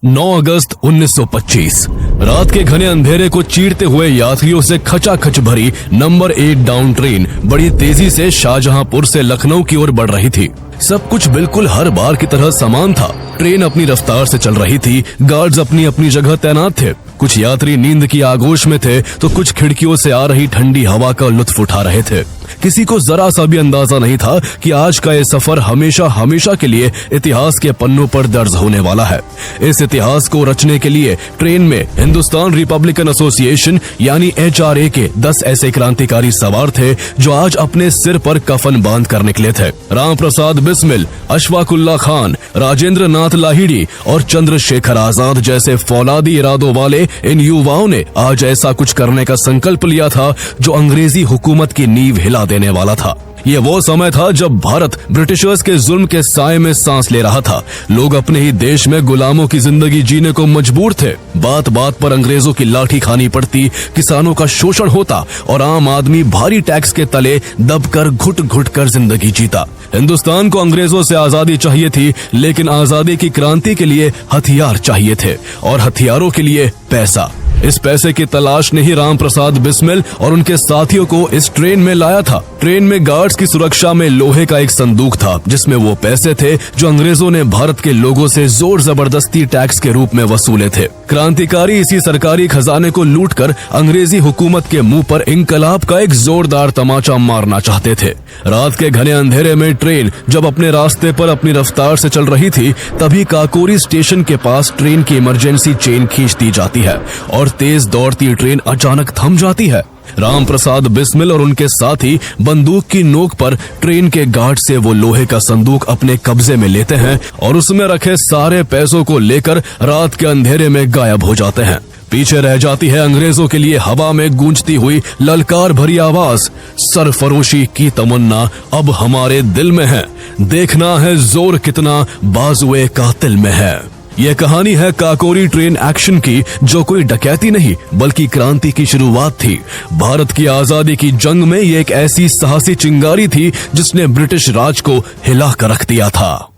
9 अगस्त 1925 रात के घने अंधेरे को चीरते हुए यात्रियों से खचाखच भरी नंबर 8 डाउन ट्रेन बड़ी तेजी से शाहजहांपुर से लखनऊ की ओर बढ़ रही थी। सब कुछ बिल्कुल हर बार की तरह समान था। ट्रेन अपनी रफ्तार से चल रही थी, गार्ड्स अपनी अपनी जगह तैनात थे। कुछ यात्री नींद की आगोश में थे तो कुछ खिड़कियों से आ रही ठंडी हवा का लुत्फ उठा रहे थे। किसी को जरा सा भी अंदाजा नहीं था कि आज का ये सफर हमेशा हमेशा के लिए इतिहास के पन्नों पर दर्ज होने वाला है। इस इतिहास को रचने के लिए ट्रेन में हिंदुस्तान रिपब्लिकन एसोसिएशन यानी HRA के 10 ऐसे क्रांतिकारी सवार थे जो आज अपने सिर पर कफन बांध कर निकले थे। राम प्रसाद बिस्मिल, अशफाकुल्ला खान, राजेंद्र नाथ लाहिड़ी और चंद्रशेखर आजाद जैसे फौलादी इरादों वाले इन युवाओं ने आज ऐसा कुछ करने का संकल्प लिया था जो अंग्रेजी हुकूमत की नींव हिला देने वाला था। ये वो समय था जब भारत ब्रिटिशर्स के जुल्म के साए में सांस ले रहा था। लोग अपने ही देश में गुलामों की जिंदगी जीने को मजबूर थे। बात बात पर अंग्रेजों की लाठी खानी पड़ती, किसानों का शोषण होता और आम आदमी भारी टैक्स के तले दबकर घुट घुट कर जिंदगी जीता। हिंदुस्तान को अंग्रेजों से आजादी चाहिए थी, लेकिन आजादी की क्रांति के लिए हथियार चाहिए थे और हथियारों के लिए पैसा। इस पैसे की तलाश ने ही राम प्रसाद बिस्मिल और उनके साथियों को इस ट्रेन में लाया था। ट्रेन में गार्ड्स की सुरक्षा में लोहे का एक संदूक था जिसमें वो पैसे थे जो अंग्रेजों ने भारत के लोगों से जोर जबरदस्ती टैक्स के रूप में वसूले थे। क्रांतिकारी इसी सरकारी खजाने को लूटकर अंग्रेजी हुकूमत के मुंह पर इंकलाब का एक जोरदार तमाचा मारना चाहते थे। रात के घने अंधेरे में ट्रेन जब अपने रास्ते पर अपनी रफ्तार से चल रही थी, तभी काकोरी स्टेशन के पास ट्रेन की इमरजेंसी चेन खींच दी जाती है और तेज दौड़ती ट्रेन अचानक थम जाती है। राम प्रसाद बिस्मिल और उनके साथी बंदूक की नोक पर ट्रेन के गार्ड से वो लोहे का संदूक अपने कब्जे में लेते हैं और उसमें रखे सारे पैसों को लेकर रात के अंधेरे में गायब हो जाते हैं। पीछे रह जाती है अंग्रेजों के लिए हवा में गूंजती हुई ललकार भरी आवाज, सरफरोशी की तमन्ना अब हमारे दिल में है, देखना है जोर कितना बाजुए कातिल में है। यह कहानी है काकोरी ट्रेन एक्शन की, जो कोई डकैती नहीं बल्कि क्रांति की शुरुआत थी। भारत की आजादी की जंग में ये एक ऐसी साहसी चिंगारी थी जिसने ब्रिटिश राज को हिला कर रख दिया था।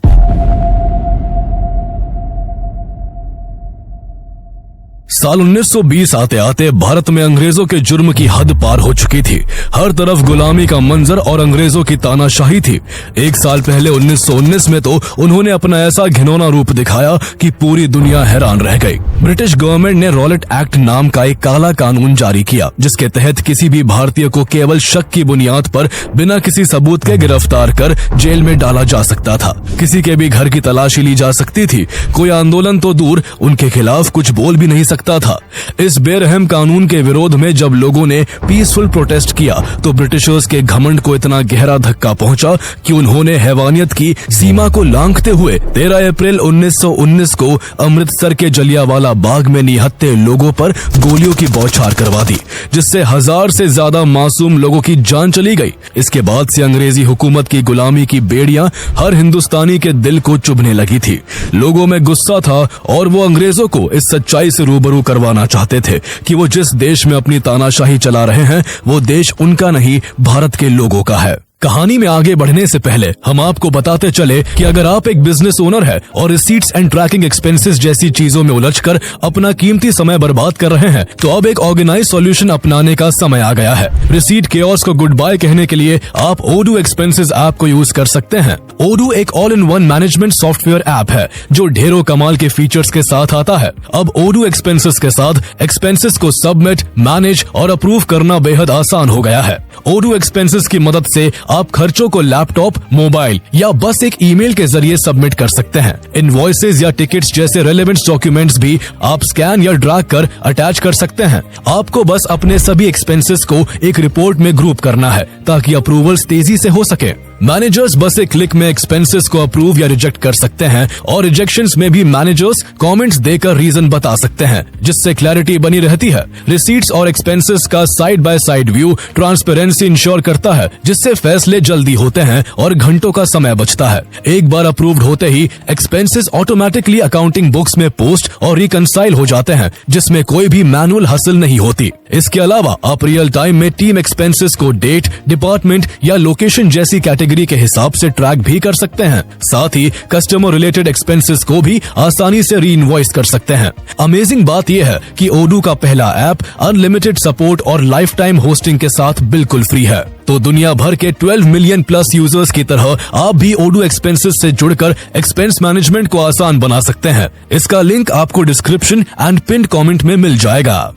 साल 1920 आते आते भारत में अंग्रेजों के जुर्म की हद पार हो चुकी थी। हर तरफ गुलामी का मंजर और अंग्रेजों की तानाशाही थी। एक साल पहले 1919 में तो उन्होंने अपना ऐसा घिनौना रूप दिखाया कि पूरी दुनिया हैरान रह गई। ब्रिटिश गवर्नमेंट ने रॉलेट एक्ट नाम का एक काला कानून जारी किया, जिसके तहत किसी भी भारतीय को केवल शक की बुनियाद पर बिना किसी सबूत के गिरफ्तार कर जेल में डाला जा सकता था। किसी के भी घर की तलाशी ली जा सकती थी। कोई आंदोलन तो दूर, उनके खिलाफ कुछ बोल भी नहीं सकता था। इस बेरहम कानून के विरोध में जब लोगों ने पीसफुल प्रोटेस्ट किया तो ब्रिटिशर्स के घमंड को इतना गहरा धक्का पहुंचा कि उन्होंने हैवानियत की सीमा को लांघते हुए 13 अप्रैल 1919 को अमृतसर के जलियांवाला बाग में निहत्थे लोगों पर गोलियों की बौछार करवा दी, जिससे 1000 से ज्यादा मासूम लोगों की जान चली गई। इसके बाद से अंग्रेजी हुकूमत की गुलामी की बेड़ियां हर हिंदुस्तानी के दिल को चुभने लगी थी। लोगों में गुस्सा था और वो अंग्रेजों को इस सच्चाई से रूबरू करवाना चाहते थे कि वो जिस देश में अपनी तानाशाही चला रहे हैं, वो देश उनका नहीं, भारत के लोगों का है। कहानी में आगे बढ़ने से पहले हम आपको बताते चले कि अगर आप एक बिजनेस ओनर है और रिसीट्स एंड ट्रैकिंग एक्सपेंसेस जैसी चीजों में उलझकर अपना कीमती समय बर्बाद कर रहे हैं, तो अब एक ऑर्गेनाइज सॉल्यूशन अपनाने का समय आ गया है। रिसीट केओस को गुड बाय कहने के लिए आप ओडू एक्सपेंसेस ऐप को यूज कर सकते हैं। ओडू एक all in one management software app है जो ढेरों कमाल के फीचर्स के साथ आता है। अब ओडू एक्सपेंसेस के साथ एक्सपेंसेस को सबमिट, मैनेज और अप्रूव करना बेहद आसान हो गया है। ओडू एक्सपेंसेस की मदद से आप खर्चों को लैपटॉप, मोबाइल या बस एक ईमेल के जरिए सबमिट कर सकते हैं। इनवॉइसेस या टिकट्स जैसे रेलेवेंट डॉक्यूमेंट्स भी आप स्कैन या ड्रैग कर अटैच कर सकते हैं। आपको बस अपने सभी एक्सपेंसेस को एक रिपोर्ट में ग्रुप करना है ताकि अप्रूवल्स तेजी से हो सके। मैनेजर्स बस एक क्लिक में एक्सपेंसेस को अप्रूव या रिजेक्ट कर सकते हैं और रिजेक्शंस में भी मैनेजर्स कमेंट्स देकर रीजन बता सकते हैं, जिससे क्लैरिटी बनी रहती है। रिसीट्स और एक्सपेंसेस का side by side view transparency ensure करता है, जिससे फैसले जल्दी होते हैं और घंटों का समय बचता है। एक बार अप्रूव्ड होते ही एक्सपेंसेस ऑटोमेटिकली अकाउंटिंग बुक्स में पोस्ट और रिकंसाइल हो जाते हैं, जिसमें कोई भी मैनुअल हसल नहीं होती। इसके अलावा आप रियल टाइम में टीम एक्सपेंसेस को डेट, डिपार्टमेंट या लोकेशन जैसी कैटेगरी के हिसाब से ट्रैक भी कर सकते हैं। साथ ही कस्टमर रिलेटेड एक्सपेंसेस को भी आसानी से री इनवॉइस कर सकते हैं। अमेजिंग बात यह है कि ओडू का पहला ऐप अनलिमिटेड सपोर्ट और लाइफ टाइम होस्टिंग के साथ बिल्कुल फ्री है। तो दुनिया भर के 12 मिलियन प्लस यूजर्स की तरह आप भी ओडू एक्सपेंसेस से जुड़कर एक्सपेंस मैनेजमेंट को आसान बना सकते हैं। इसका लिंक आपको डिस्क्रिप्शन एंड पिन कमेंट में मिल जाएगा।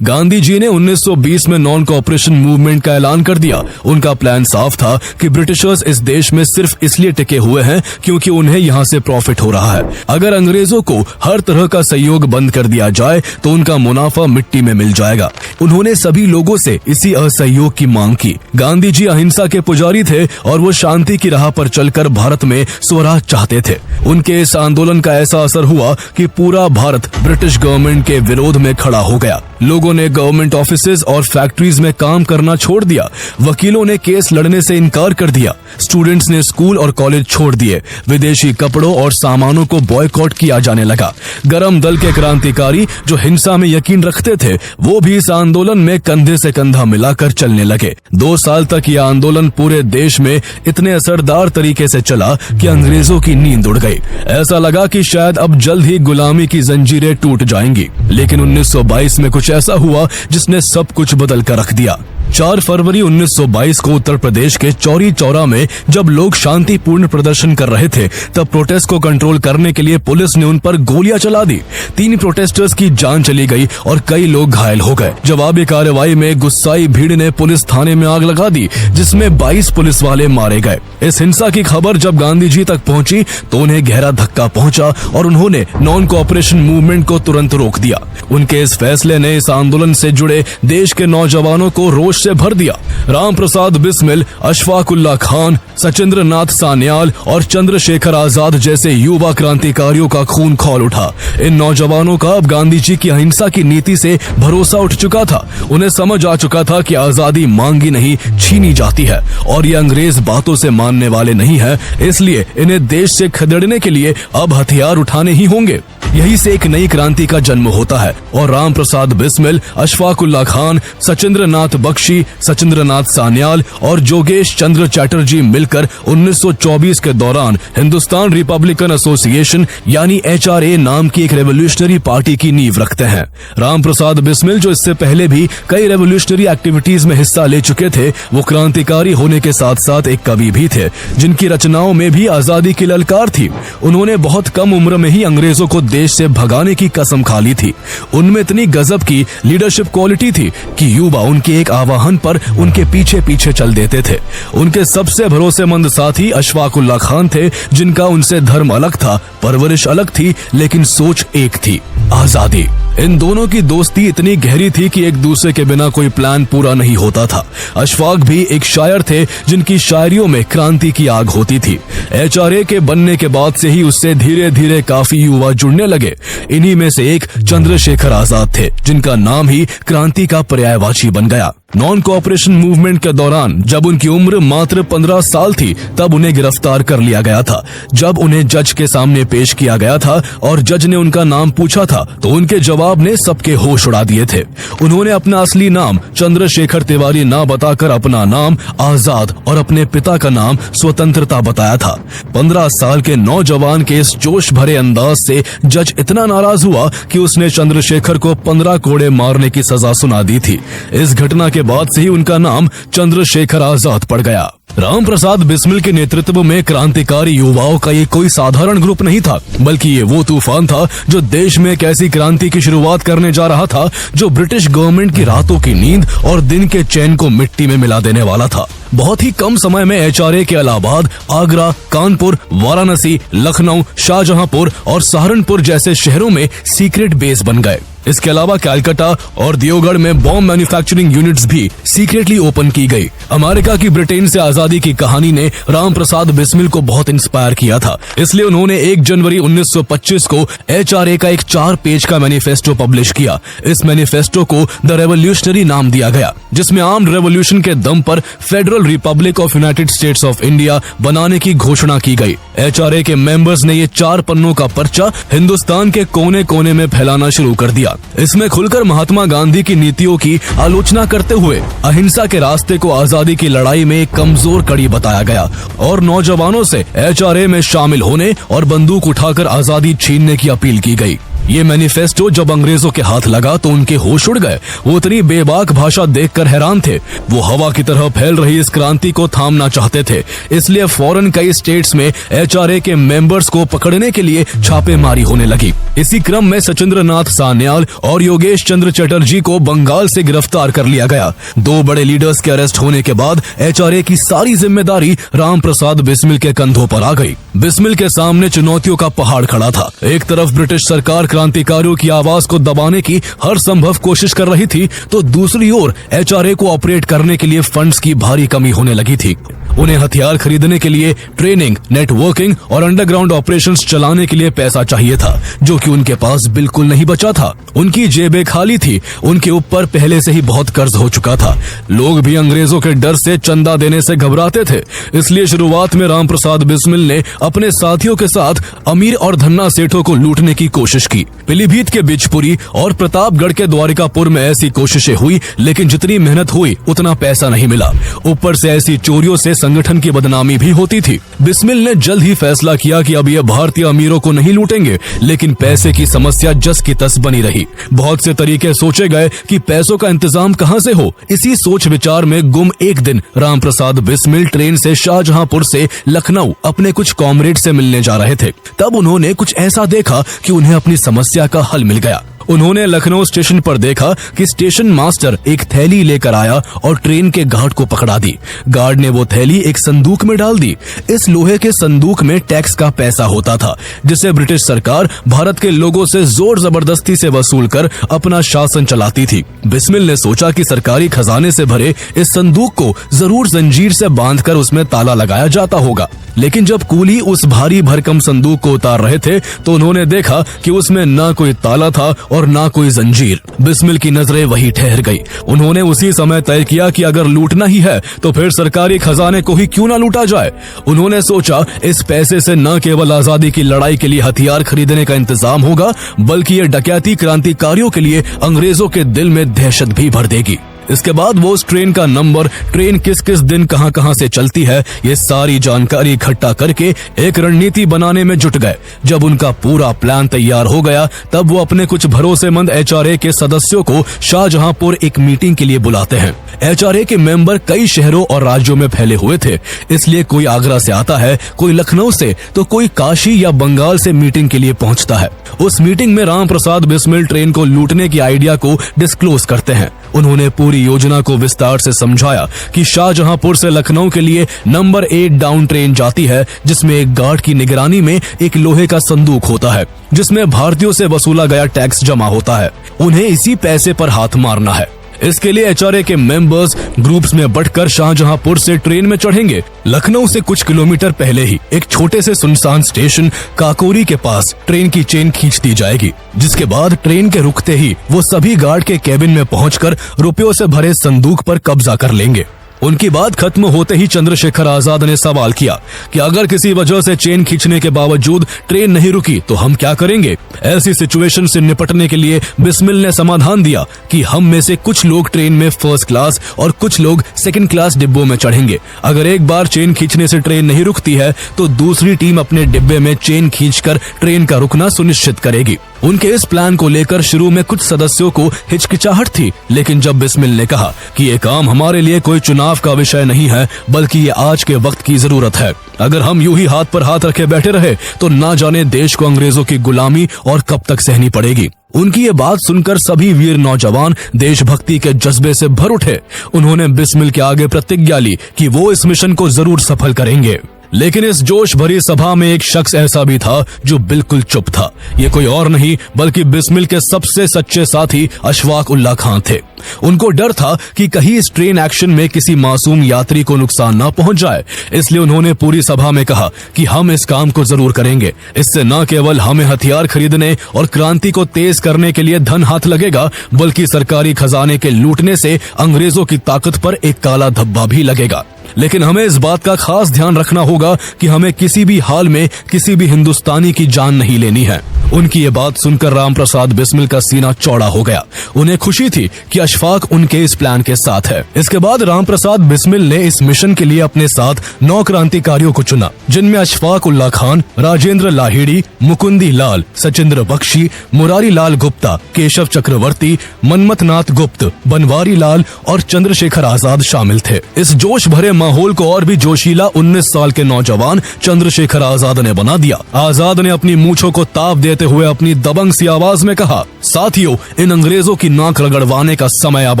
गांधी जी ने 1920 में नॉन कोऑपरेशन मूवमेंट का ऐलान कर दिया। उनका प्लान साफ था कि ब्रिटिशर्स इस देश में सिर्फ इसलिए टिके हुए हैं क्योंकि उन्हें यहाँ से प्रॉफिट हो रहा है। अगर अंग्रेजों को हर तरह का सहयोग बंद कर दिया जाए तो उनका मुनाफा मिट्टी में मिल जाएगा। उन्होंने सभी लोगों से इसी असहयोग की मांग की। गांधी जी अहिंसा के पुजारी थे और वो शांति की राह पर चलकर भारत में स्वराज चाहते थे। उनके इस आंदोलन का ऐसा असर हुआ कि पूरा भारत ब्रिटिश गवर्नमेंट के विरोध में खड़ा हो गया। लोगों ने गवर्नमेंट ऑफिसेज और फैक्ट्रीज में काम करना छोड़ दिया। वकीलों ने केस लड़ने से इनकार कर दिया। स्टूडेंट्स ने स्कूल और कॉलेज छोड़ दिए। विदेशी कपड़ों और सामानों को बॉयकॉट किया जाने लगा। गरम दल के क्रांतिकारी जो हिंसा में यकीन रखते थे वो भी इस आंदोलन में कंधे से कंधा मिलाकर चलने लगे। 2 साल तक यह आंदोलन पूरे देश में इतने असरदार तरीके से चला कि अंग्रेजों की नींद उड़ गई। ऐसा लगा कि शायद अब जल्द ही गुलामी की जंजीरें टूट जाएंगी। लेकिन 1922 में कुछ ऐसा हुआ जिसने सब कुछ बदल कर रख दिया। 4 फरवरी 1922 को उत्तर प्रदेश के चौरी चौरा में जब लोग शांतिपूर्ण प्रदर्शन कर रहे थे तब प्रोटेस्ट को कंट्रोल करने के लिए पुलिस ने उन पर गोलियां चला दी। 3 प्रोटेस्टर्स की जान चली गई और कई लोग घायल हो गए। जवाबी कार्रवाई में गुस्साई भीड़ ने पुलिस थाने में आग लगा दी जिसमें 22 पुलिस वाले मारे गए। इस हिंसा की खबर जब गांधी जी तक पहुंची तो उन्हें गहरा धक्का पहुंचा और उन्होंने नॉन कोऑपरेशन मूवमेंट को तुरंत रोक दिया। उनके इस फैसले ने इस आंदोलन से जुड़े देश के नौजवानों को रोष से भर दिया। राम प्रसाद बिस्मिल, अशफाक उल्लाह खान, सचिंद्र नाथ सान्याल और चंद्रशेखर आजाद जैसे युवा क्रांतिकारियों का खून खौल उठा। इन नौजवानों का अब गांधी जी की अहिंसा की नीति से भरोसा उठ चुका था। उन्हें समझ आ चुका था कि आजादी मांगी नहीं छीनी जाती है और ये अंग्रेज बातों से मानने वाले नहीं है, इसलिए इन्हें देश से खदेड़ने के लिए अब हथियार उठाने ही होंगे। यही से एक नई क्रांति का जन्म होता है और राम प्रसाद बिस्मिल, अशफाक उल्लाह खान, सचिंद्र नाथ बख्शी, सचिंद्र नाथ सान्याल और जोगेश चंद्र चैटर्जी मिलकर 1924 के दौरान हिंदुस्तान रिपब्लिकन एसोसिएशन यानी HRA नाम की एक रेवोल्यूशनरी पार्टी की नींव रखते हैं। राम प्रसाद बिस्मिल जो इससे पहले भी कई रेवोल्यूशनरी एक्टिविटीज में हिस्सा ले चुके थे, वो क्रांतिकारी होने के साथ साथ एक कवि भी थे जिनकी रचनाओं में भी आजादी की ललकार थी। उन्होंने बहुत कम उम्र में ही अंग्रेजों को देश से भगाने की कसम खा ली थी। उनमें इतनी गजब की लीडरशिप क्वालिटी थी कि युवा उनके एक आह्वान पर उनके पीछे पीछे चल देते थे। उनके सबसे भरोसेमंद साथी अशफाक उल्लाह खान थे जिनका उनसे धर्म अलग था, परवरिश अलग थी, लेकिन सोच एक थी, आजादी। इन दोनों की दोस्ती इतनी गहरी थी कि एक दूसरे के बिना कोई प्लान पूरा नहीं होता था। अशफाक भी एक शायर थे जिनकी शायरियों में क्रांति की आग होती थी। HRA के बनने के बाद से ही उससे धीरे धीरे काफी युवा जुड़ने लगे। इन्हीं में से एक चंद्रशेखर आजाद थे जिनका नाम ही क्रांति का पर्यायवाची बन गया। नॉन कोऑपरेशन मूवमेंट के दौरान जब उनकी उम्र मात्र 15 साल थी तब उन्हें गिरफ्तार कर लिया गया था। जब उन्हें जज के सामने पेश किया गया था और जज ने उनका नाम पूछा था तो उनके जवाब ने सबके होश उड़ा दिए थे। उन्होंने अपना असली नाम चंद्रशेखर तिवारी ना बताकर अपना नाम आजाद और अपने पिता का नाम स्वतंत्रता बताया था। 15 साल के नौजवान के इस जोश भरे अंदाज से जज इतना नाराज हुआ कि उसने चंद्रशेखर को 15 कोड़े मारने की सजा सुना दी थी। इस घटना के बाद से ही उनका नाम चंद्रशेखर आजाद पड़ गया। राम प्रसाद बिस्मिल के नेतृत्व में क्रांतिकारी युवाओं का ये कोई साधारण ग्रुप नहीं था, बल्कि ये वो तूफान था जो देश में एक ऐसी क्रांति की शुरुआत करने जा रहा था जो ब्रिटिश गवर्नमेंट की रातों की नींद और दिन के चैन को मिट्टी में मिला देने वाला था। बहुत ही कम समय में HRA के इलाहाबाद, आगरा, कानपुर, वाराणसी, लखनऊ, शाहजहांपुर और सहारनपुर जैसे शहरों में सीक्रेट बेस बन गए। इसके अलावा कलकत्ता और दियोगढ़ में बॉम्ब मैन्युफैक्चरिंग यूनिट्स भी सीक्रेटली ओपन की गई। अमेरिका की ब्रिटेन से आजादी की कहानी ने राम प्रसाद बिस्मिल को बहुत इंस्पायर किया था, इसलिए उन्होंने 1 जनवरी 1925 को HRA का एक 4 पेज का मैनिफेस्टो पब्लिश किया। इस मैनिफेस्टो को द रेवोल्यूशनरी नाम दिया गया। जिसमें आर्म्ड रेवोल्यूशन के दम पर federal Republic of United states of India बनाने की घोषणा की गई। एचआरए के मेंबर्स ने ये 4 पन्नों का पर्चा हिंदुस्तान के कोने कोने में फैलाना शुरू कर दिया। इसमें खुलकर महात्मा गांधी की नीतियों की आलोचना करते हुए अहिंसा के रास्ते को आजादी की लड़ाई में एक कमजोर कड़ी बताया गया और नौजवानों से एचआरए में शामिल होने और बंदूक उठाकर आजादी छीनने की अपील की गई। ये मैनिफेस्टो जब अंग्रेजों के हाथ लगा तो उनके होश उड़ गए। वो इतनी बेबाक भाषा देखकर हैरान थे। वो हवा की तरह फैल रही इस क्रांति को थामना चाहते थे, इसलिए फौरन कई स्टेट्स में एचआरए के मेंबर्स को पकड़ने के लिए छापेमारी होने लगी। इसी क्रम में सचिंद्र नाथ सान्याल और योगेश चंद्र चटर्जी को बंगाल से गिरफ्तार कर लिया गया। 2 बड़े लीडर्स के अरेस्ट होने के बाद एचआरए की सारी जिम्मेदारी राम प्रसाद बिस्मिल के कंधों पर आ गई। बिस्मिल के सामने चुनौतियों का पहाड़ खड़ा था। एक तरफ ब्रिटिश सरकार क्रांतिकारियों की आवाज को दबाने की हर संभव कोशिश कर रही थी, तो दूसरी ओर एचआरए को ऑपरेट करने के लिए फंड्स की भारी कमी होने लगी थी। उन्हें हथियार खरीदने के लिए ट्रेनिंग, नेटवर्किंग और अंडरग्राउंड ऑपरेशंस चलाने के लिए पैसा चाहिए था, जो कि उनके पास बिल्कुल नहीं बचा था। उनकी जेबें खाली थी। उनके ऊपर पहले से ही बहुत कर्ज हो चुका था। लोग भी अंग्रेजों के डर से चंदा देने से घबराते थे। इसलिए शुरुआत में राम प्रसाद बिस्मिल ने अपने साथियों के साथ अमीर और धन्ना सेठों को लूटने की कोशिश की। पीलीभीत के बिजपुरी और प्रतापगढ़ के द्वारिकापुर में ऐसी कोशिशें हुई, लेकिन जितनी मेहनत हुई उतना पैसा नहीं मिला। ऊपर से ऐसी चोरियों से संगठन की बदनामी भी होती थी। बिस्मिल ने जल्द ही फैसला किया कि अब ये भारतीय अमीरों को नहीं लूटेंगे, लेकिन पैसे की समस्या जस की तस बनी रही। बहुत से तरीके सोचे गए कि पैसों का इंतजाम कहां से हो। इसी सोच विचार में गुम एक दिन राम प्रसाद बिस्मिल ट्रेन से शाहजहांपुर से लखनऊ अपने कुछ कॉमरेड से मिलने जा रहे थे। तब उन्होंने कुछ ऐसा देखा कि उन्हें अपनी समस्या का हल मिल गया। उन्होंने लखनऊ स्टेशन पर देखा कि स्टेशन मास्टर एक थैली लेकर आया और ट्रेन के गार्ड को पकड़ा दी। गार्ड ने वो थैली एक संदूक में डाल दी। इस लोहे के संदूक में टैक्स का पैसा होता था, जिसे ब्रिटिश सरकार भारत के लोगों से जोर जबरदस्ती से वसूल कर अपना शासन चलाती थी। बिस्मिल ने सोचा कि सरकारी खजाने से भरे इस संदूक को जरूर जंजीर से बांधकर उसमें ताला लगाया जाता होगा। लेकिन जब कूली उस भारी भरकम संदूक को उतार रहे थे तो उन्होंने देखा कि उसमें ना कोई ताला था और ना कोई जंजीर। बिस्मिल की नजरें वहीं ठहर गई। उन्होंने उसी समय तय किया कि अगर लूटना ही है तो फिर सरकारी खजाने को ही क्यों ना लूटा जाए। उन्होंने सोचा इस पैसे से न केवल आजादी की लड़ाई के लिए हथियार खरीदने का इंतजाम होगा, बल्कि ये डकैती क्रांतिकारियों के लिए अंग्रेजों के दिल में दहशत भी भर देगी। इसके बाद वो उस ट्रेन का नंबर, ट्रेन किस किस दिन कहां कहां से चलती है, ये सारी जानकारी इकट्ठा करके एक रणनीति बनाने में जुट गए। जब उनका पूरा प्लान तैयार हो गया तब वो अपने कुछ भरोसेमंद एचआरए के सदस्यों को शाहजहांपुर एक मीटिंग के लिए बुलाते हैं। एचआरए के मेंबर कई शहरों और राज्यों में फैले हुए थे, इसलिए कोई आगरा से आता है, कोई लखनऊ से, तो कोई काशी या बंगाल से मीटिंग के लिए पहुंचता है। उस मीटिंग में राम प्रसाद बिस्मिल ट्रेन को लूटने की आइडिया को डिस्क्लोज करते हैं। उन्होंने पूरी योजना को विस्तार से समझाया कि शाहजहांपुर से लखनऊ के लिए नंबर 8 डाउन ट्रेन जाती है, जिसमें एक गार्ड की निगरानी में एक लोहे का संदूक होता है, जिसमें भारतीयों से वसूला गया टैक्स जमा होता है। उन्हें इसी पैसे पर हाथ मारना है। इसके लिए एचआरए के मेंबर्स ग्रुप्स में बंटकर शाहजहांपुर से ट्रेन में चढ़ेंगे। लखनऊ से कुछ किलोमीटर पहले ही एक छोटे से सुनसान स्टेशन काकोरी के पास ट्रेन की चेन खींच दी जाएगी, जिसके बाद ट्रेन के रुकते ही वो सभी गार्ड के केबिन में पहुंचकर रुपयों से भरे संदूक पर कब्जा कर लेंगे। उनकी बात खत्म होते ही चंद्रशेखर आजाद ने सवाल किया कि अगर किसी वजह से चेन खींचने के बावजूद ट्रेन नहीं रुकी तो हम क्या करेंगे। ऐसी सिचुएशन से निपटने के लिए बिस्मिल ने समाधान दिया कि हम में से कुछ लोग ट्रेन में फर्स्ट क्लास और कुछ लोग सेकंड क्लास डिब्बों में चढ़ेंगे। अगर एक बार चेन खींचने से ट्रेन नहीं रुकती है तो दूसरी टीम अपने डिब्बे में चेन खींचकर ट्रेन का रुकना सुनिश्चित करेगी। उनके इस प्लान को लेकर शुरू में कुछ सदस्यों को हिचकिचाहट थी, लेकिन जब बिस्मिल ने कहा कि ये काम हमारे लिए कोई चुनाव का विषय नहीं है, बल्कि ये आज के वक्त की जरूरत है, अगर हम यूं ही हाथ पर हाथ रखे बैठे रहे तो ना जाने देश को अंग्रेजों की गुलामी और कब तक सहनी पड़ेगी। उनकी ये बात सुनकर सभी वीर नौजवान देशभक्ति के जज्बे से भर उठे। उन्होंने बिस्मिल के आगे प्रतिज्ञा ली कि वो इस मिशन को जरूर सफल करेंगे। लेकिन इस जोश भरी सभा में एक शख्स ऐसा भी था जो बिल्कुल चुप था। ये कोई और नहीं बल्कि बिस्मिल के सबसे सच्चे साथी अशफाक उल्लाह खान थे। उनको डर था कि कहीं इस ट्रेन एक्शन में किसी मासूम यात्री को नुकसान न पहुंच जाए, इसलिए उन्होंने पूरी सभा में कहा कि हम इस काम को जरूर करेंगे। इससे न केवल हमें हथियार खरीदने और क्रांति को तेज करने के लिए धन हाथ लगेगा, बल्कि सरकारी खजाने के लूटने से अंग्रेजों की ताकत पर एक काला धब्बा भी लगेगा। लेकिन हमें इस बात का खास ध्यान रखना होगा कि हमें किसी भी हाल में किसी भी हिंदुस्तानी की जान नहीं लेनी है। उनकी ये बात सुनकर रामप्रसाद बिस्मिल का सीना चौड़ा हो गया। उन्हें खुशी थी कि अशफाक उनके इस प्लान के साथ है। इसके बाद रामप्रसाद बिस्मिल ने इस मिशन के लिए अपने साथ 9 क्रांतिकारियों को चुना, जिनमें अशफाक उल्लाह खान, राजेंद्र लाहिड़ी, मुकुंदी लाल, सचिंद्र बख्शी, मुरारी लाल गुप्ता, केशव चक्रवर्ती, मनमथ नाथ गुप्त, बनवारी लाल और चंद्रशेखर आजाद शामिल थे। इस जोश भरे माहौल को और भी जोशीला 19 साल के नौजवान चंद्रशेखर आजाद ने बना दिया। आजाद ने अपनी मूंछों को ताप देते हुए अपनी दबंग सी आवाज में कहा, साथियों, इन अंग्रेजों की नाक रगड़वाने का समय अब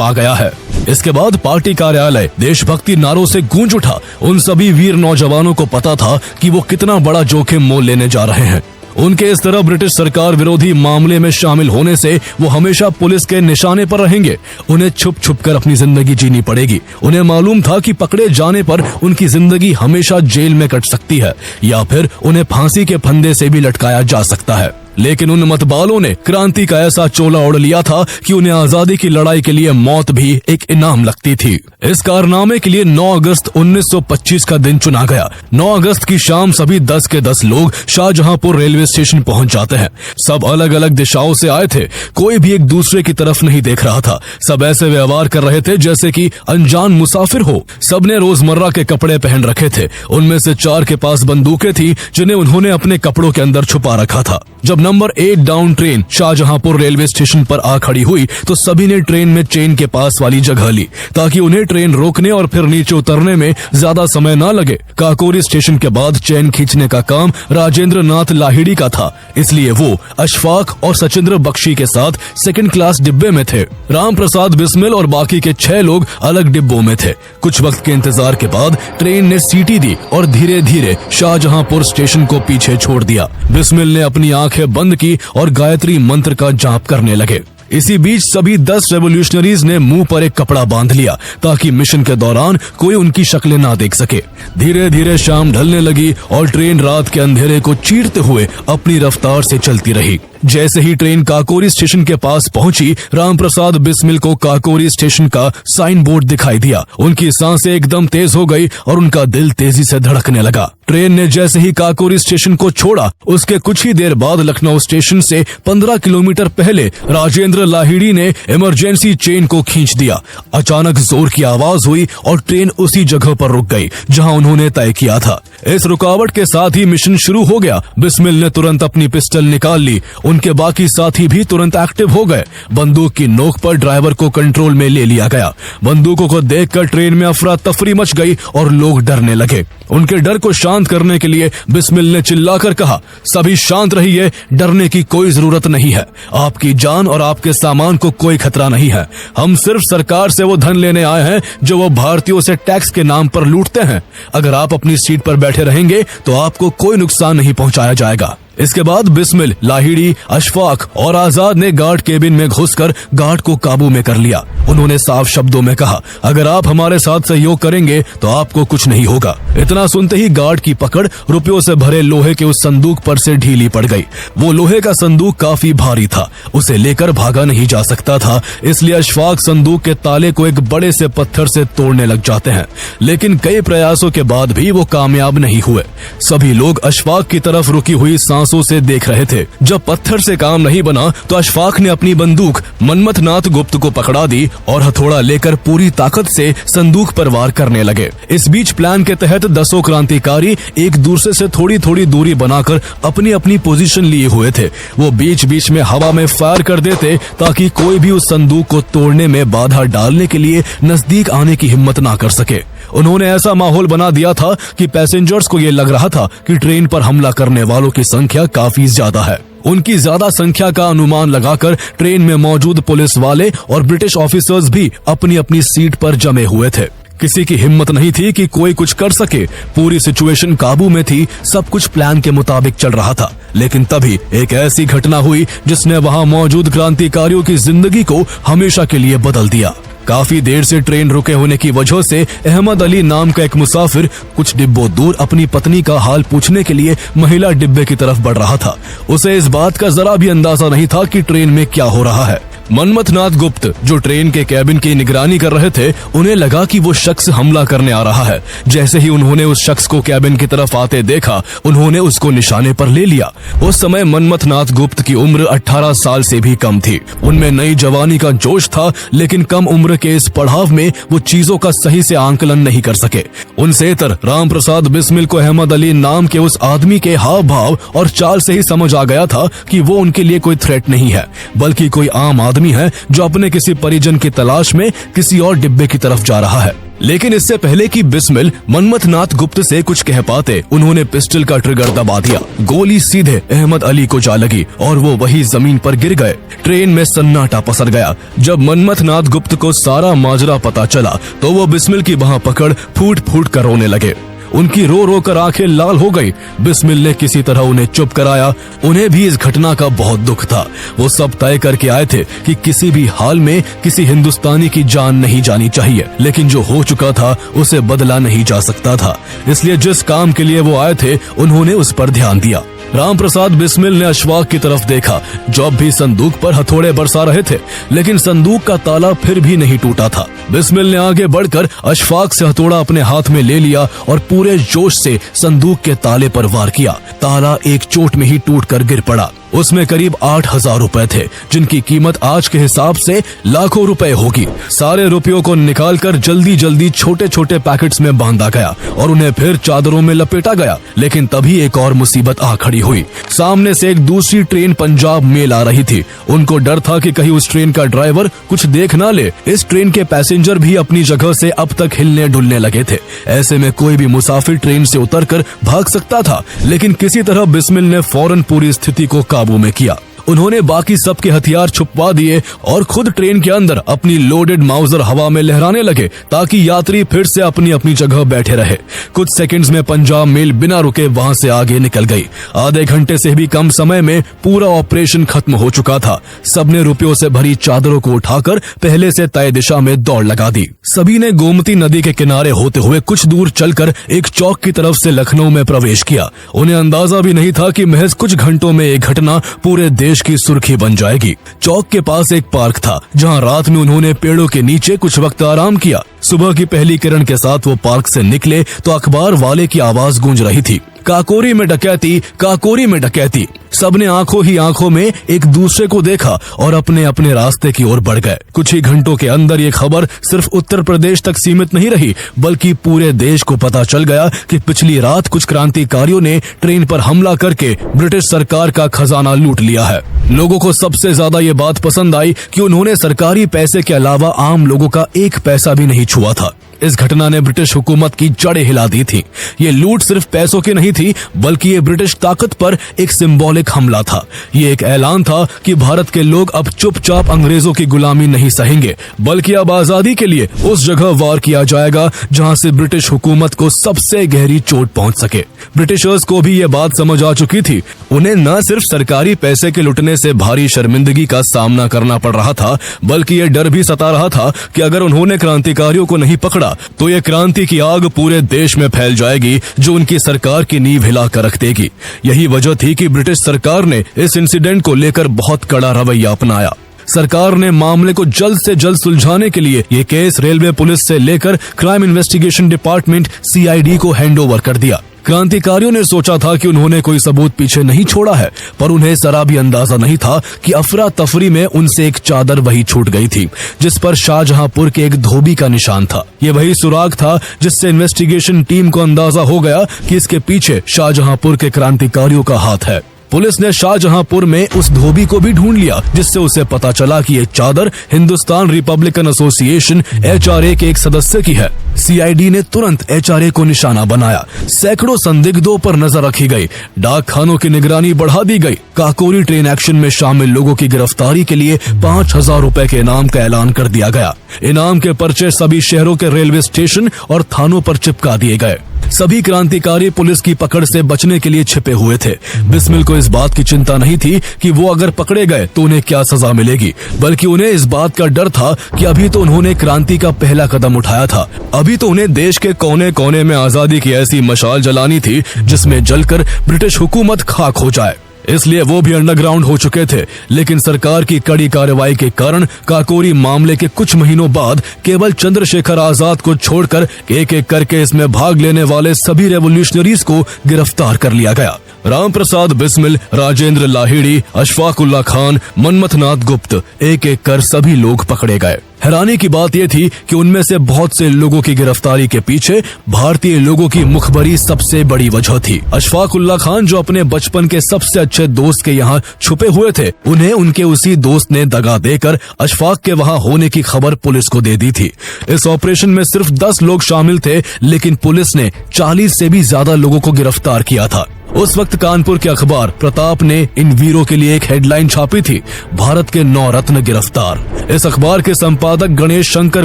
आ गया है। इसके बाद पार्टी कार्यालय देशभक्ति नारों से गूंज उठा। उन सभी वीर नौजवानों को पता था कि वो कितना बड़ा जोखिम मोल लेने जा रहे हैं। उनके इस तरह ब्रिटिश सरकार विरोधी मामले में शामिल होने से वो हमेशा पुलिस के निशाने पर रहेंगे। उन्हें छुप छुप कर अपनी जिंदगी जीनी पड़ेगी। उन्हें मालूम था कि पकड़े जाने पर उनकी जिंदगी हमेशा जेल में कट सकती है या फिर उन्हें फांसी के फंदे से भी लटकाया जा सकता है। लेकिन उन मतवालों ने क्रांति का ऐसा चोला ओढ़ लिया था कि उन्हें आजादी की लड़ाई के लिए मौत भी एक इनाम लगती थी। इस कारनामे के लिए 9 अगस्त 1925 का दिन चुना गया। 9 अगस्त की शाम सभी 10 के 10 लोग शाहजहांपुर रेलवे स्टेशन पहुंच जाते हैं। सब अलग अलग दिशाओं से आए थे। कोई भी एक दूसरे की तरफ नहीं देख रहा था। सब ऐसे व्यवहार कर रहे थे जैसे कि अनजान मुसाफिर हो। सबने रोजमर्रा के कपड़े पहन रखे थे। उनमें से 4 के पास बंदूकें थी जिन्हें उन्होंने अपने कपड़ों के अंदर छुपा रखा था। जब number 8 down train Shahjahanpur railway station पर आ खड़ी हुई तो सभी ने ट्रेन में चेन के पास वाली जगह ली ताकि उन्हें ट्रेन रोकने और फिर नीचे उतरने में ज्यादा समय न लगे। काकोरी स्टेशन के बाद चेन खींचने का काम राजेंद्र नाथ लाहिड़ी का था, इसलिए वो अशफाक और सचिंद्र बख्शी के साथ 2nd क्लास डिब्बे में थे। रामप्रसाद बिस्मिल और बाकी के 6 लोग अलग डिब्बों में थे। कुछ वक्त के इंतजार के बाद ट्रेन ने सीटी दी और धीरे धीरे शाहजहांपुर स्टेशन को पीछे छोड़ दिया। बिस्मिल ने अपनी आंखें बंद की और गायत्री मंत्र का जाप करने लगे। इसी बीच सभी 10 रेवोल्यूशनरीज ने मुंह पर एक कपड़ा बांध लिया ताकि मिशन के दौरान कोई उनकी शक्लें ना देख सके। धीरे धीरे शाम ढलने लगी और ट्रेन रात के अंधेरे को चीरते हुए अपनी रफ्तार से चलती रही। जैसे ही ट्रेन काकोरी स्टेशन के पास पहुंची, रामप्रसाद बिस्मिल को काकोरी स्टेशन का साइन बोर्ड दिखाई दिया। उनकी सांसें एकदम तेज हो गई और उनका दिल तेजी से धड़कने लगा। ट्रेन ने जैसे ही काकोरी स्टेशन को छोड़ा, उसके कुछ ही देर बाद लखनऊ स्टेशन से 15 किलोमीटर पहले राजेंद्र लाहिड़ी ने इमरजेंसी चेन को खींच दिया। अचानक जोर की आवाज हुई और ट्रेन उसी जगह पर रुक गई जहां उन्होंने तय किया था। इस रुकावट के साथ ही मिशन शुरू हो गया। बिस्मिल ने तुरंत अपनी पिस्टल निकाल ली। उनके बाकी साथी भी तुरंत एक्टिव हो गए। बंदूक की नोक पर ड्राइवर को कंट्रोल में ले लिया गया। बंदूकों को देखकर ट्रेन में अफरा तफरी मच गई और लोग डरने लगे। उनके डर को शांत करने के लिए बिस्मिल ने चिल्लाकर कहा, सभी शांत रहिए, डरने की कोई जरूरत नहीं है। आपकी जान और आपके सामान को कोई खतरा नहीं है। हम सिर्फ सरकार से वो धन लेने आए हैं जो वो भारतीयों से टैक्स के नाम पर लूटते हैं। अगर आप अपनी सीट पर बैठे रहेंगे तो आपको कोई नुकसान नहीं पहुंचाया जाएगा। इसके बाद बिस्मिल, लाहिड़ी, अशफाक और आजाद ने गार्ड केबिन में घुसकर गार्ड को काबू में कर लिया। उन्होंने साफ शब्दों में कहा, अगर आप हमारे साथ सहयोग करेंगे तो आपको कुछ नहीं होगा। इतना सुनते ही गार्ड की पकड़ रुपयों से भरे लोहे के उस संदूक पर से ढीली पड़ गई। वो लोहे का संदूक काफी भारी था, उसे लेकर भागा नहीं जा सकता था, इसलिए अशफाक संदूक के ताले को एक बड़े से पत्थर से तोड़ने लग जाते हैं। लेकिन कई प्रयासों के बाद भी वो कामयाब नहीं हुए। सभी लोग अशफाक की तरफ रुकी हुई सांसों से देख रहे थे। जब पत्थर से काम नहीं बना तो अशफाक ने अपनी बंदूक मनमथ नाथ गुप्त को पकड़ा दी और हथौड़ा लेकर पूरी ताकत से संदूक पर वार करने लगे। इस बीच प्लान के तहत 10 क्रांतिकारी एक दूसरे से थोड़ी थोड़ी दूरी बनाकर अपनी अपनी पोजीशन लिए हुए थे। वो बीच बीच में हवा में फायर कर देते ताकि कोई भी उस संदूक को तोड़ने में बाधा डालने के लिए नजदीक आने की हिम्मत ना कर सके। उन्होंने ऐसा माहौल बना दिया था कि पैसेंजर्स को ये लग रहा था कि ट्रेन पर हमला करने वालों की संख्या काफी ज्यादा है। उनकी ज्यादा संख्या का अनुमान लगाकर ट्रेन में मौजूद पुलिस वाले और ब्रिटिश ऑफिसर्स भी अपनी अपनी सीट पर जमे हुए थे। किसी की हिम्मत नहीं थी कि कोई कुछ कर सके। पूरी सिचुएशन काबू में थी, सब कुछ प्लान के मुताबिक चल रहा था। लेकिन तभी एक ऐसी घटना हुई जिसने वहां मौजूद क्रांतिकारियों की जिंदगी को हमेशा के लिए बदल दिया। काफी देर से ट्रेन रुके होने की वजह से अहमद अली नाम का एक मुसाफिर कुछ डिब्बों दूर अपनी पत्नी का हाल पूछने के लिए महिला डिब्बे की तरफ बढ़ रहा था। उसे इस बात का जरा भी अंदाजा नहीं था कि ट्रेन में क्या हो रहा है। मनमथ नाथ गुप्त, जो ट्रेन के कैबिन की निगरानी कर रहे थे, उन्हें लगा कि वो शख्स हमला करने आ रहा है। जैसे ही उन्होंने उस शख्स को कैबिन की तरफ आते देखा, उन्होंने उसको निशाने पर ले लिया। उस समय मनमथ नाथ गुप्त की उम्र 18 साल से भी कम थी। उनमें नई जवानी का जोश था, लेकिन कम उम्र के इस पड़ाव में वो चीजों का सही से आंकलन नहीं कर सके। उनसे इतर राम प्रसाद बिस्मिल को अहमद अली नाम के उस आदमी के हाव भाव और चाल से ही समझ आ गया था कि वो उनके लिए कोई थ्रेट नहीं है, बल्कि कोई आम आदमी है जो अपने किसी परिजन की तलाश में किसी और डिब्बे की तरफ जा रहा है। लेकिन इससे पहले कि बिस्मिल मनमथ नाथ गुप्त से कुछ कह पाते, उन्होंने पिस्टल का ट्रिगर दबा दिया। गोली सीधे अहमद अली को जा लगी और वो वही जमीन पर गिर गए। ट्रेन में सन्नाटा पसर गया। जब मनमथ नाथ गुप्त को सारा माजरा पता चला तो वो बिस्मिल की बाह पकड़ फूट फूट कर रोने लगे। उनकी रो रो कर आंखें लाल हो गई। बिस्मिल ने किसी तरह उन्हें चुप कराया। उन्हें भी इस घटना का बहुत दुख था। वो सब तय करके आए थे कि किसी भी हाल में किसी हिंदुस्तानी की जान नहीं जानी चाहिए, लेकिन जो हो चुका था उसे बदला नहीं जा सकता था। इसलिए जिस काम के लिए वो आए थे, उन्होंने उस पर ध्यान दिया। राम प्रसाद बिस्मिल ने अशफाक की तरफ देखा, जो अब भी संदूक पर हथौड़े बरसा रहे थे, लेकिन संदूक का ताला फिर भी नहीं टूटा था। बिस्मिल ने आगे बढ़कर अशफाक से हथौड़ा अपने हाथ में ले लिया और पूरे जोश से संदूक के ताले पर वार किया। ताला एक चोट में ही टूटकर गिर पड़ा। उसमें करीब 8,000 रुपए थे, जिनकी कीमत आज के हिसाब से लाखों रुपए होगी। सारे रुपयों को निकालकर जल्दी जल्दी छोटे छोटे पैकेट्स में बांधा गया और उन्हें फिर चादरों में लपेटा गया। लेकिन तभी एक और मुसीबत आ खड़ी हुई। सामने से एक दूसरी ट्रेन पंजाब मेल आ रही थी। उनको डर था कि कहीं उस ट्रेन का ड्राइवर कुछ देख ना ले। इस ट्रेन के पैसेंजर भी अपनी जगह से अब तक हिलने डुलने लगे थे। ऐसे में कोई भी मुसाफिर ट्रेन से उतरकर भाग सकता था, लेकिन किसी तरह बिस्मिल ने फौरन पूरी स्थिति को काबू में किया। उन्होंने बाकी सबके हथियार छुपवा दिए और खुद ट्रेन के अंदर अपनी लोडेड माउजर हवा में लहराने लगे, ताकि यात्री फिर से अपनी अपनी जगह बैठे रहे। कुछ सेकंड्स में पंजाब मेल बिना रुके वहां से आगे निकल गई। आधे घंटे से भी कम समय में पूरा ऑपरेशन खत्म हो चुका था। सबने रुपयों से भरी चादरों को उठाकर पहले से तय दिशा में दौड़ लगा दी। सभी ने गोमती नदी के किनारे होते हुए कुछ दूर चलकर एक चौक की तरफ से लखनऊ में प्रवेश किया। उन्हें अंदाजा भी नहीं था कि महज कुछ घंटों में एक घटना पूरे देश की सुर्खी बन जाएगी। चौक के पास एक पार्क था, जहां रात में उन्होंने पेड़ों के नीचे कुछ वक्त आराम किया। सुबह की पहली किरण के साथ वो पार्क से निकले तो अखबार वाले की आवाज गूंज रही थी, काकोरी में डकैती, काकोरी में डकैती। सबने आंखों ही आंखों में एक दूसरे को देखा और अपने अपने रास्ते की ओर बढ़ गए। कुछ ही घंटों के अंदर ये खबर सिर्फ उत्तर प्रदेश तक सीमित नहीं रही, बल्कि पूरे देश को पता चल गया कि पिछली रात कुछ क्रांतिकारियों ने ट्रेन पर हमला करके ब्रिटिश सरकार का खजाना लूट लिया है। लोगों को सबसे ज्यादा ये बात पसंद आई कि उन्होंने सरकारी पैसे के अलावा आम लोगों का एक पैसा भी नहीं छुआ था। इस घटना ने ब्रिटिश हुकूमत की जड़ें हिला दी थी। ये लूट सिर्फ पैसों की नहीं थी, बल्कि ये ब्रिटिश ताकत पर एक सिंबॉलिक हमला था। ये एक ऐलान था कि भारत के लोग अब चुपचाप अंग्रेजों की गुलामी नहीं सहेंगे, बल्कि अब आजादी के लिए उस जगह वार किया जाएगा जहां से ब्रिटिश हुकूमत को सबसे गहरी चोट पहुंच सके। ब्रिटिशर्स को भी ये बात समझ आ चुकी थी। उन्हें न सिर्फ सरकारी पैसे के लुटने से भारी शर्मिंदगी का सामना करना पड़ रहा था, बल्कि ये डर भी सता रहा था कि अगर उन्होंने क्रांतिकारियों को नहीं पकड़ा तो ये क्रांति की आग पूरे देश में फैल जाएगी, जो उनकी सरकार की नींव हिला कर रख देगी। यही वजह थी कि ब्रिटिश सरकार ने इस इंसिडेंट को लेकर बहुत कड़ा रवैया अपनाया। सरकार ने मामले को जल्द से जल्द सुलझाने के लिए ये केस रेलवे पुलिस से लेकर क्राइम इन्वेस्टिगेशन डिपार्टमेंट CID को हैंडओवर कर दिया। क्रांतिकारियों ने सोचा था कि उन्होंने कोई सबूत पीछे नहीं छोड़ा है, पर उन्हें जरा भी अंदाजा नहीं था कि अफरा तफरी में उनसे एक चादर वही छूट गई थी, जिस पर शाहजहांपुर के एक धोबी का निशान था। ये वही सुराग था जिससे इन्वेस्टिगेशन टीम को अंदाजा हो गया कि इसके पीछे शाहजहांपुर के क्रांतिकारियों का हाथ है। पुलिस ने शाहजहांपुर में उस धोबी को भी ढूंढ लिया, जिससे उसे पता चला कि ये चादर हिंदुस्तान रिपब्लिकन एसोसिएशन HRA के एक सदस्य की है। सीआईडी ने तुरंत एचआरए को निशाना बनाया। सैकड़ों संदिग्धों पर नजर रखी गई। डाक खानों की निगरानी बढ़ा दी गई। काकोरी ट्रेन एक्शन में शामिल लोगों की गिरफ्तारी के लिए 5,000 रुपए के इनाम का ऐलान कर दिया गया। इनाम के पर्चे सभी शहरों के रेलवे स्टेशन और थानों पर चिपका दिए गए। सभी क्रांतिकारी पुलिस की पकड़ से बचने के लिए छिपे हुए थे। बिस्मिल को इस बात की चिंता नहीं थी कि वो अगर पकड़े गए तो उन्हें क्या सजा मिलेगी, बल्कि उन्हें इस बात का डर था कि अभी तो उन्होंने क्रांति का पहला कदम उठाया था। अभी तो उन्हें देश के कोने कोने में आजादी की ऐसी मशाल जलानी थी जिसमें जलकर ब्रिटिश हुकूमत खाक हो जाए। इसलिए वो भी अंडरग्राउंड हो चुके थे। लेकिन सरकार की कड़ी कार्रवाई के कारण काकोरी मामले के कुछ महीनों बाद केवल चंद्रशेखर आजाद को छोड़कर एक एक करके इसमें भाग लेने वाले सभी रेवोल्यूशनरीज को गिरफ्तार कर लिया गया। राम प्रसाद बिस्मिल, राजेंद्र लाहिड़ी, अशफाक उल्लाह खान, मनमथनाथ गुप्त, एक एक कर सभी लोग पकड़े गए। हैरानी की बात यह थी कि उनमें से बहुत से लोगों की गिरफ्तारी के पीछे भारतीय लोगों की मुखबरी सबसे बड़ी वजह थी। अशफाक उल्लाह खान, जो अपने बचपन के सबसे अच्छे दोस्त के यहाँ छुपे हुए थे, उन्हें उनके उसी दोस्त ने दगा देकर अशफाक के वहाँ होने की खबर पुलिस को दे दी थी। इस ऑपरेशन में सिर्फ 10 लोग शामिल थे, लेकिन पुलिस ने 40 से भी ज्यादा लोगों को गिरफ्तार किया था। उस वक्त कानपुर के अखबार प्रताप ने इन वीरों के लिए एक हेडलाइन छापी थी, भारत के 9 रत्न गिरफ्तार। इस अखबार के संपादक गणेश शंकर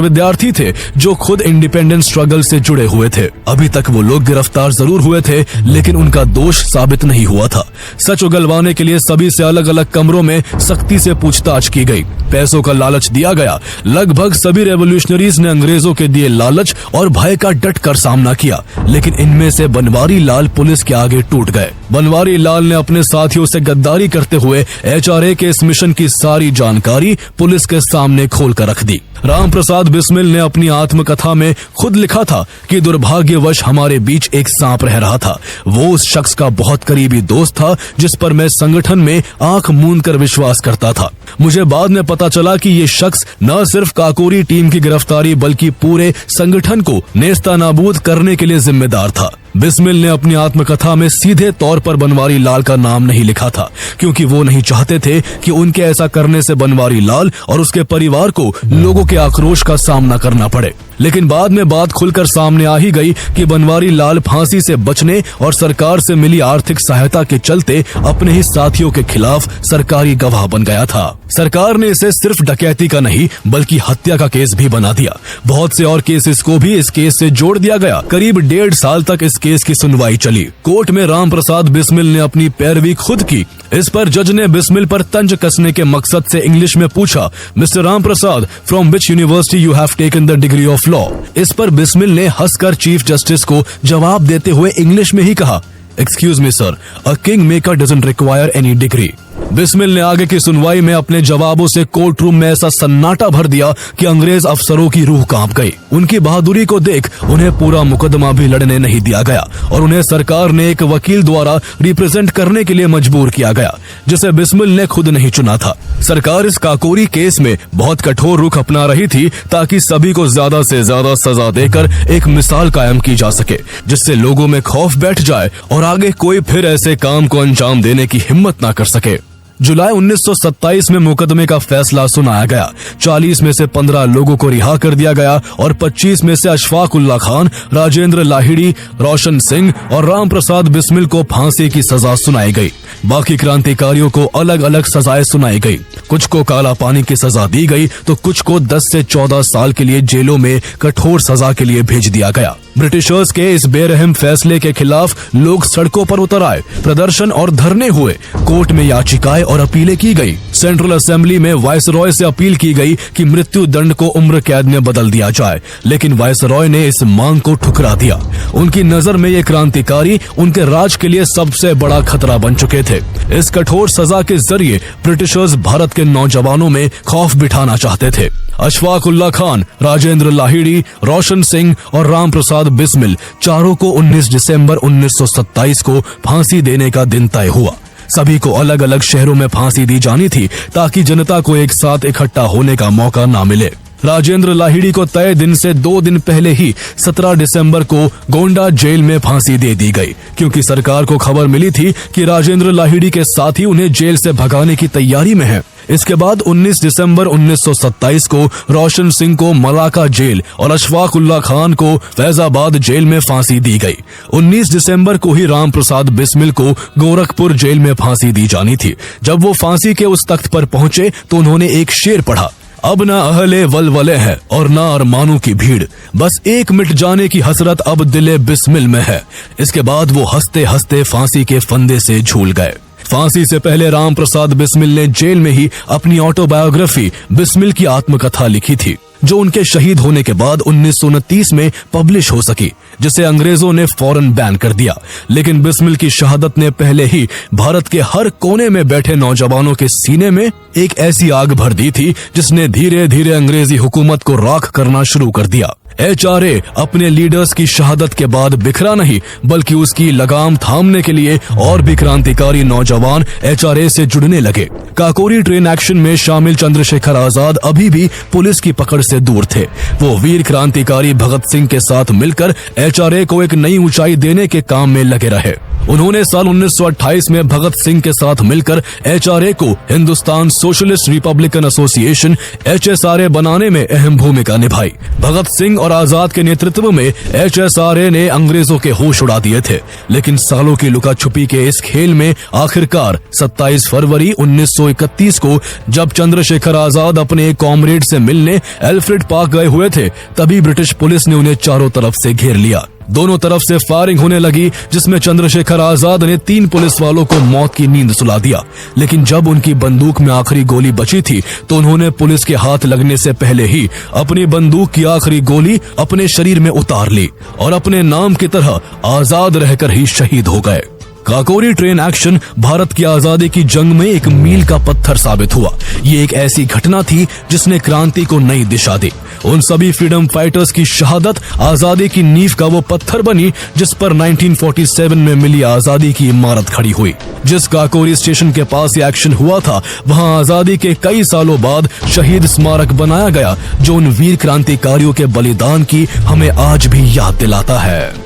विद्यार्थी थे, जो खुद इंडिपेंडेंस स्ट्रगल से जुड़े हुए थे। अभी तक वो लोग गिरफ्तार जरूर हुए थे, लेकिन उनका दोष साबित नहीं हुआ था। सच उगलवाने के लिए सभी से अलग अलग कमरों में सख्ती से पूछताछ की गई। पैसों का लालच दिया गया। लगभग सभी रेवोल्यूशनरीज ने अंग्रेजों के दिए लालच और भय का डट कर सामना किया, लेकिन इनमें से बनवारी लाल पुलिस के आगे टूट गए। बनवारी लाल ने अपने साथियों से गद्दारी करते हुए एचआरए के इस मिशन की सारी जानकारी पुलिस के सामने खोल कर रख दी। राम प्रसाद बिस्मिल ने अपनी आत्मकथा में खुद लिखा था कि दुर्भाग्यवश हमारे बीच एक सांप रह रहा था। वो उस शख्स का बहुत करीबी दोस्त था जिस पर मैं संगठन में आंख मूंद कर विश्वास करता था। मुझे बाद में पता चला कि ये शख्स न सिर्फ काकोरी टीम की गिरफ्तारी बल्कि पूरे संगठन को नेस्तनाबूद करने के लिए जिम्मेदार था। बिस्मिल ने अपनी आत्मकथा में सीधे तौर पर बनवारी लाल का नाम नहीं लिखा था, क्योंकि वो नहीं चाहते थे कि उनके ऐसा करने से बनवारी लाल और उसके परिवार को लोगों के आक्रोश का सामना करना पड़े। लेकिन बाद में बात खुलकर सामने आ ही गई कि बनवारी लाल फांसी से बचने और सरकार से मिली आर्थिक सहायता के चलते अपने ही साथियों के खिलाफ सरकारी गवाह बन गया था। सरकार ने इसे सिर्फ डकैती का नहीं बल्कि हत्या का केस भी बना दिया। बहुत से और केसेस को भी इस केस से जोड़ दिया गया। करीब 1.5 साल तक इस केस की सुनवाई चली। कोर्ट में राम प्रसाद बिस्मिल ने अपनी पैरवी खुद की। इस पर जज ने बिस्मिल पर तंज कसने के मकसद से इंग्लिश में पूछा, mister Ram Prasad, from which university you have taken the degree of law. इस पर बिस्मिल ने हंसकर चीफ जस्टिस को जवाब देते हुए इंग्लिश में ही कहा, excuse me sir, a king maker doesn't require any degree. Bismil ने आगे की सुनवाई में अपने जवाबों से कोर्ट रूम में ऐसा सन्नाटा भर दिया कि अंग्रेज अफसरों की रूह कांप गई। उनकी बहादुरी को देख उन्हें पूरा मुकदमा भी लड़ने नहीं दिया गया और उन्हें सरकार ने एक वकील द्वारा रिप्रेजेंट करने के लिए मजबूर किया गया, जिसे बिस्मिल ने खुद नहीं चुना था। सरकार इस काकोरी केस में बहुत कठोर रुख अपना रही थी ताकि सभी को ज्यादा से ज्यादा सजा देकर एक मिसाल कायम की जा सके, जिससे लोगों में खौफ बैठ जाए और आगे कोई फिर ऐसे काम को अंजाम देने की हिम्मत ना कर सके। जुलाई 1927 में मुकदमे का फैसला सुनाया गया। 40 में से 15 लोगों को रिहा कर दिया गया और 25 में से अशफाक उल्लाह खान, राजेंद्र लाहिड़ी, रोशन सिंह और राम प्रसाद बिस्मिल को फांसी की सजा सुनाई गई। बाकी क्रांतिकारियों को अलग अलग सजाएं सुनाई गई। कुछ को काला पानी की सजा दी गई तो कुछ को 10 से 14 साल के लिए जेलों में कठोर सजा के लिए भेज दिया गया। ब्रिटिशर्स के इस बेरहम फैसले के खिलाफ लोग सड़कों पर उतर आए, प्रदर्शन और धरने हुए। कोर्ट में याचिकाएं और अपीलें की गई। सेंट्रल असेंबली में वायसरॉय से अपील की गई कि मृत्यु दंड को उम्र कैद में बदल दिया जाए, लेकिन वायसरॉय ने इस मांग को ठुकरा दिया। उनकी नजर में ये क्रांतिकारी उनके राज के लिए सबसे बड़ा खतरा बन चुके थे। इस कठोर सजा के जरिए ब्रिटिशर्स भारत के नौजवानों में खौफ बिठाना चाहते थे। अशफाक उल्लाह खान, राजेंद्र लाहिड़ी, रोशन सिंह और राम प्रसाद बिस्मिल चारों को 19 दिसंबर 1927 को फांसी देने का दिन तय हुआ। सभी को अलग अलग शहरों में फांसी दी जानी थी ताकि जनता को एक साथ इकट्ठा होने का मौका ना मिले। राजेंद्र लाहिड़ी को तय दिन से 2 दिन पहले ही 17 दिसंबर को गोंडा जेल में फांसी दे दी गई, क्योंकि सरकार को खबर मिली थी कि राजेंद्र लाहिड़ी के साथी उन्हें जेल से भगाने की तैयारी में हैं। इसके बाद 19 दिसंबर 1927 को रोशन सिंह को मलाका जेल और अशफाक उल्लाह खान को फैजाबाद जेल में फांसी दी गई। 19 दिसंबर को ही राम प्रसाद बिस्मिल को गोरखपुर जेल में फांसी दी जानी थी। जब वो फांसी के उस तख्त पर पहुंचे तो उन्होंने एक शेर पढ़ा, अब ना अहले वलवले है और ना अरमानों की भीड़, बस एक मिट जाने की हसरत अब दिले बिस्मिल में है। इसके बाद वो हंसते हंसते फांसी के फंदे से झूल गए। फांसी से पहले राम प्रसाद बिस्मिल ने जेल में ही अपनी ऑटोबायोग्राफी बिस्मिल की आत्मकथा लिखी थी, जो उनके शहीद होने के बाद 1929 में पब्लिश हो सकी, जिसे अंग्रेजों ने फौरन बैन कर दिया। लेकिन बिस्मिल की शहादत ने पहले ही भारत के हर कोने में बैठे नौजवानों के सीने में एक ऐसी आग भर दी थी जिसने धीरे धीरे अंग्रेजी हुकूमत को राख करना शुरू कर दिया। HRA अपने लीडर्स की शहादत के बाद बिखरा नहीं, बल्कि उसकी लगाम थामने के लिए और भी क्रांतिकारी नौजवान HRA से जुड़ने लगे। काकोरी ट्रेन एक्शन में शामिल चंद्रशेखर आजाद अभी भी पुलिस की पकड़ से दूर थे। वो वीर क्रांतिकारी भगत सिंह के साथ मिलकर HRA को एक नई ऊंचाई देने के काम में लगे रहे। उन्होंने साल 1928 में भगत सिंह के साथ मिलकर HRA को Hindustan socialist Republican association HSRA बनाने में अहम भूमिका निभाई। भगत सिंह और आजाद के नेतृत्व में HSRA ने अंग्रेजों के होश उड़ा दिए थे। लेकिन सालों की लुका छुपी के इस खेल में आखिरकार 27 फरवरी 1931 को जब चंद्रशेखर आजाद अपने एक कॉमरेड से मिलने एल्फ्रेड पार्क गए हुए थे, तभी ब्रिटिश पुलिस ने उन्हें चारों तरफ से घेर लिया। दोनों तरफ से फायरिंग होने लगी, जिसमें चंद्रशेखर आजाद ने 3 पुलिस वालों को मौत की नींद सुला दिया। लेकिन जब उनकी बंदूक में आखिरी गोली बची थी तो उन्होंने पुलिस के हाथ लगने से पहले ही अपनी बंदूक की आखिरी गोली अपने शरीर में उतार ली और अपने नाम की तरह आजाद रहकर ही शहीद हो गए। काकोरी ट्रेन एक्शन भारत की आजादी की जंग में एक मील का पत्थर साबित हुआ। ये एक ऐसी घटना थी जिसने क्रांति को नई दिशा दी। उन सभी फ्रीडम फाइटर्स की शहादत आजादी की नींव का वो पत्थर बनी जिस पर 1947 में मिली आजादी की इमारत खड़ी हुई। जिस काकोरी स्टेशन के पास ये एक्शन हुआ था, वहां आजादी के कई सालों बाद शहीद स्मारक बनाया गया, जो उन वीर क्रांतिकारियों के बलिदान की हमें आज भी याद दिलाता है।